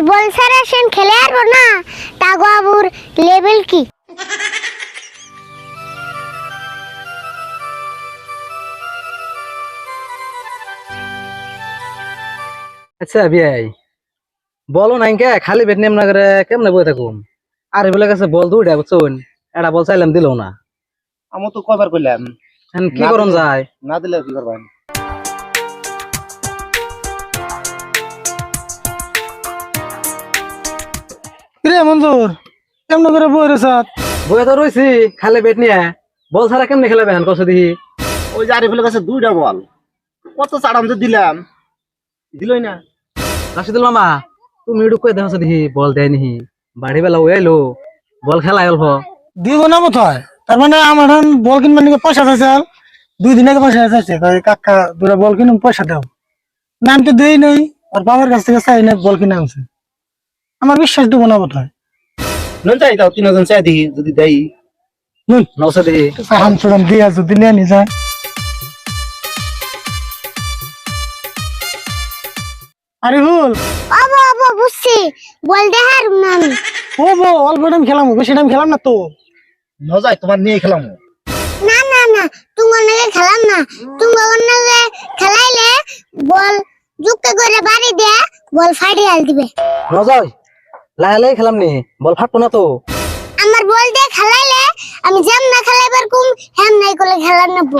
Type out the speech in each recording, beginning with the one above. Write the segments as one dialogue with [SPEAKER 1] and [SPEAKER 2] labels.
[SPEAKER 1] বল সারা সেন খেলে আর না তাগো আবুর লেভেল কি
[SPEAKER 2] আচ্ছা বিয়াই বলো নাই কে খালি পেট নেম না করে কেমনে বই থাকুম আর এগুলো কাছে বল দুইটা বুঝছুন এটা বল চাইলাম দিল না
[SPEAKER 3] আমি তো কয়বার কইলাম
[SPEAKER 2] এখন কি করন যায়
[SPEAKER 3] না দিলে কি করবেন
[SPEAKER 4] রে মঞ্জুর কেমন করে বই রে সাত
[SPEAKER 2] বই তো রইছি খালি পেট নিয়ে বল ছাড়া কেমনে খেলাবে এখন কষ্ট দিহি
[SPEAKER 3] ওই যে আরিফুলের কাছে দুইটা বল কত চাড়াম যে দিলাম দিলই না
[SPEAKER 2] রাশিদুল মামা তুমি একটু কই দেখো দিহি বল দেয় নিহি বাড়ি বেলা ওই আইলো বল খেলাই অল্প
[SPEAKER 4] দিব না বোধহয় তার মানে আমার এখন বল কিনবার নাকি পয়সা চাইছে 2 দিন আগে পয়সা চাইছে কাকা দুটা বল কিনুম পয়সা দাও না আমি তো দেই নাই আর বাবার কাছ থেকে চাই না বল কিনে আনছে আমার বিশ্বাস দিব না বোধহয়
[SPEAKER 3] নুন চাই দাও 3 জন চাই দিই যদি দেই
[SPEAKER 4] নুন
[SPEAKER 2] নৌসে দিহি
[SPEAKER 4] সাহান সুরান দিয়া যদি নিয়ে নি যায় আরে ভুল
[SPEAKER 1] আবো আবো বুঝছি বল দে আর না আমি
[SPEAKER 4] ও বো অল্প টাইম খেলাম বেশি টাইম খেলাম না তো
[SPEAKER 3] ন যাই তোমার নিয়ে খেলাম
[SPEAKER 1] না না না তুমি অনেকে খেলাম না তুমি অনেকে খেলাইলে বল যুক্ত করে বাড়ি দে বল ফাড়ি আল দিবে
[SPEAKER 2] নজয় লাই খেলাম নি বল ফাটবো না তো
[SPEAKER 1] আমার বল দিয়ে খেলাইলে আমি যেম না খেলাইবার কুম হেম নাই করে খেলার নেবো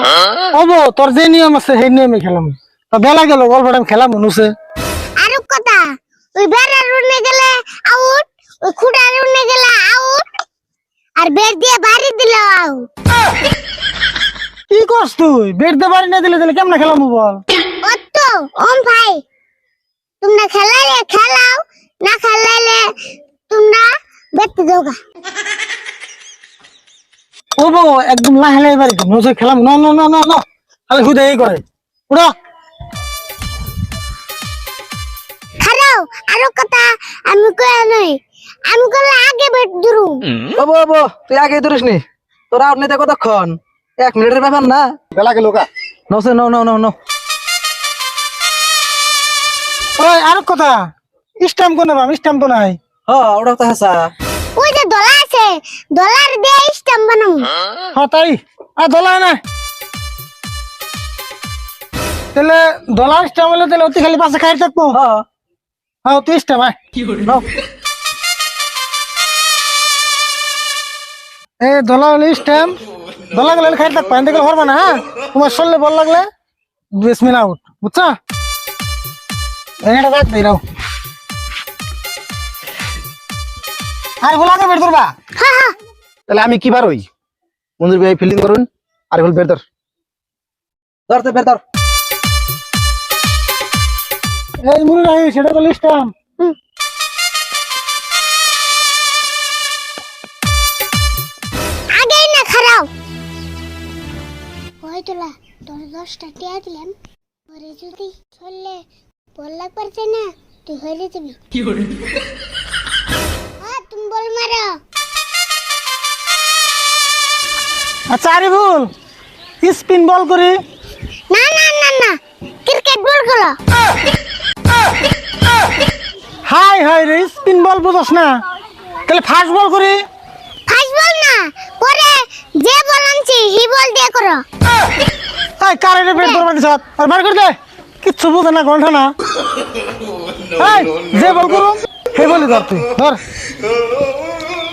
[SPEAKER 4] ও বো তোর যে নিয়ম আছে সেই নিয়মে খেলাম তা বেলা গেল অল্প টাইম খেলাম নুসে
[SPEAKER 1] আর কথা ওই বেড়ার রুনে গেলে আউট ওই খুঁটার রুনে গেলে আউট আর বের দিয়ে বাড়ি দিলে আউট
[SPEAKER 4] কি করছ তুই বেট দে বাড়ি না দিলে তাহলে কেমন খেলাম বল
[SPEAKER 1] অত ওম ভাই তোমরা খেলাইলে খেলাও না খেলাইলে তোমরা বেতে দাওগা
[SPEAKER 4] ও বো একদম লাহে লাহে বাড়ি নজর খেলাম না না না না না খালি খুদে এই করে উড়া
[SPEAKER 1] খারাও আর কথা আমি কই নই আমি কইলে আগে বেট ধরু
[SPEAKER 2] বাবু বাবু তুই আগে ধরিস নি তোর আউট নিতে কতক্ষণ 1 মিনিটের ব্যাপার না
[SPEAKER 3] বেলা গেল কা
[SPEAKER 2] নৌসে নো নো নো নো
[SPEAKER 4] ওই আর কথা স্ট্যাম্প কোন বাম স্ট্যাম্প তো নাই
[SPEAKER 2] ওটা তো হাসা
[SPEAKER 1] ওই যে ডলার আছে ডলার দিয়ে স্ট্যাম্প বানামু
[SPEAKER 4] হ্যাঁ তাই আর দলা না তাহলে ডলার স্ট্যাম্প হলে তাহলে অতি খালি পাশে খাই থাকবো হ্যাঁ তুই স্ট্যাম্প আয়
[SPEAKER 2] নো
[SPEAKER 4] এ ডলা হলে স্ট্যাম্প ডলা গেলে খাই থাকবো এতে গেলে হরবা না হ্যাঁ তোমার শরীরে বল লাগলে বেসমিন আউট বুঝছা এটা দেখ দিই রাও আর বলাকে বের করবা
[SPEAKER 1] হ্যাঁ হ্যাঁ
[SPEAKER 3] তাহলে আমি কি বার হই মঞ্জুর ভাই ফিল্ডিং করুন আরিফুল বের ধর
[SPEAKER 2] ধরতে বের ধর
[SPEAKER 4] এই মুনি নাই সেটা তো স্ট্যাম্প
[SPEAKER 1] আগেই না খারাও ওই তোলা তোর 10টা টিয়া দিলাম পরে যদি চললে বল লাগবার চাই না তুই হইলে যাবি কি করে তুমি বল মারো
[SPEAKER 4] আচ্ছা আরে ভুল স্পিন বল করি
[SPEAKER 1] না না না না ক্রিকেট বল গুলো
[SPEAKER 4] হাই হাই রে স্পিন বল বুঝছ না তাহলে ফাস্ট বল করি
[SPEAKER 1] ফাস্ট বল না পরে যে বল আনছি হি বল দিয়ে করো
[SPEAKER 4] তাই কারেন্টে বের করবা দিছ আর বার করে দে কিচ্ছু বুঝে না গন্ঠা না এই যে বল করুম হে বলি ধর তুই ধর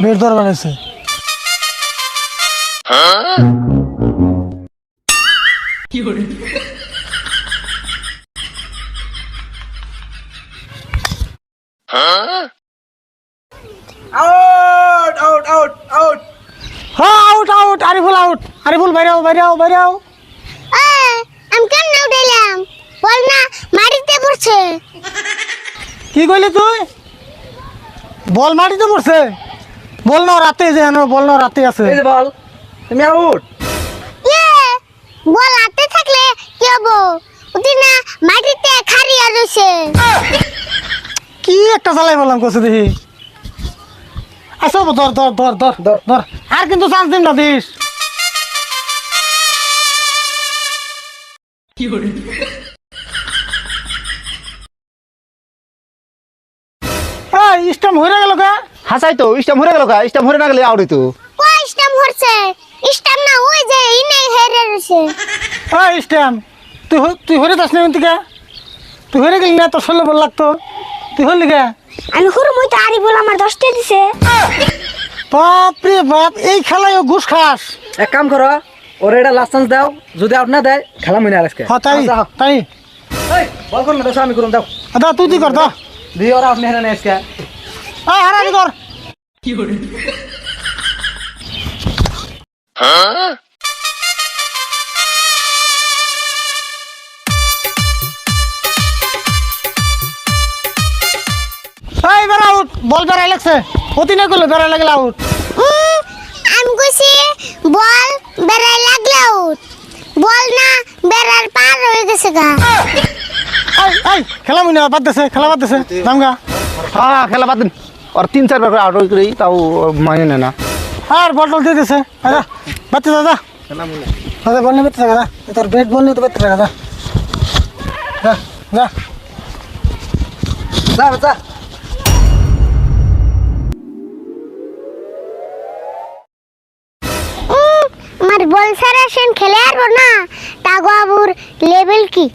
[SPEAKER 4] বের ধর বানাইছে
[SPEAKER 2] আউট আউট আউট আউট
[SPEAKER 4] হ্যাঁ out out Ariful out Ariful বাইরে আও বাইরে আও বাইরে আও
[SPEAKER 1] আমি কেন না উঠাইলাম বল না মাটিতে পড়ছে
[SPEAKER 4] কি কইলি তুই বল মাটিতে পড়ছে বল না রাতে যে বল না রাতে আছে
[SPEAKER 2] এই যে বল তুমি আউট
[SPEAKER 1] ইয়ে বল হাতে থাকলে কি হবো ওদি না মাটিতে খারিয়া রইছে
[SPEAKER 4] কি একটা চালাই বললাম কইছে দেখি আসো ধর ধর ধর ধর ধর ধর আর কিন্তু চান্স দিন না দিস স্টাম্প হয়ে গেল কা
[SPEAKER 3] হাসাই তো স্টাম হরে গেল কা স্টাম হরে না গেলে আউড়ি তো
[SPEAKER 1] কয় স্টাম হচ্ছে স্টাম না ওই যে ইনে হেরে রয়েছে
[SPEAKER 4] ওই স্টাম্প তুই হরে যাস না এদিকে তুই হরে গেলি না তোর 16 বল লাগতো তুই হলি কে
[SPEAKER 1] আমি হুরু মই তো আরি বল আমার 10টা দিছে
[SPEAKER 4] বাপ রে বাপ এই খেলায় ও ঘুষ খাস
[SPEAKER 2] এক কাম করো ওর এটা লাস্ট চান্স দাও যদি আউট না দেয় খেলা মনে আজকে
[SPEAKER 4] হ্যাঁ তাই তাই
[SPEAKER 2] এই বল করুন না আমি করুন দাও
[SPEAKER 4] দা তুই তুই কর দা
[SPEAKER 2] দিয়ে ওরা আপনি হেরে নেই আজকে
[SPEAKER 4] হারানি কর এই বেড়া আউট বল বেড়াই লাগছে অতি না করলে বেড়াই লাগলে আউট
[SPEAKER 1] আমি কইছি বল বেড়াই লাগলে আউট বল না বেড়ার পার হয়ে গেছে গা
[SPEAKER 4] এই খেলা মনে বাদ দেছে খেলা বাদ দেছে দামগা
[SPEAKER 3] হ্যাঁ খেলা বাদ দিন আর 3-4 বার আউট করে তাও মানে নেয় না
[SPEAKER 4] আর বল টল দিয়ে দিছে আচ্ছা বাচ্চা দাদা
[SPEAKER 3] খেলা মনে
[SPEAKER 4] দাদা বল নিতে দাদা তোর ব্যাট বল নিতে পারতে দাদা যা যা
[SPEAKER 2] যা বাচ্চা
[SPEAKER 1] আমার বল সারা সেন খেলে আর না টাগো আবুর লেভেল কি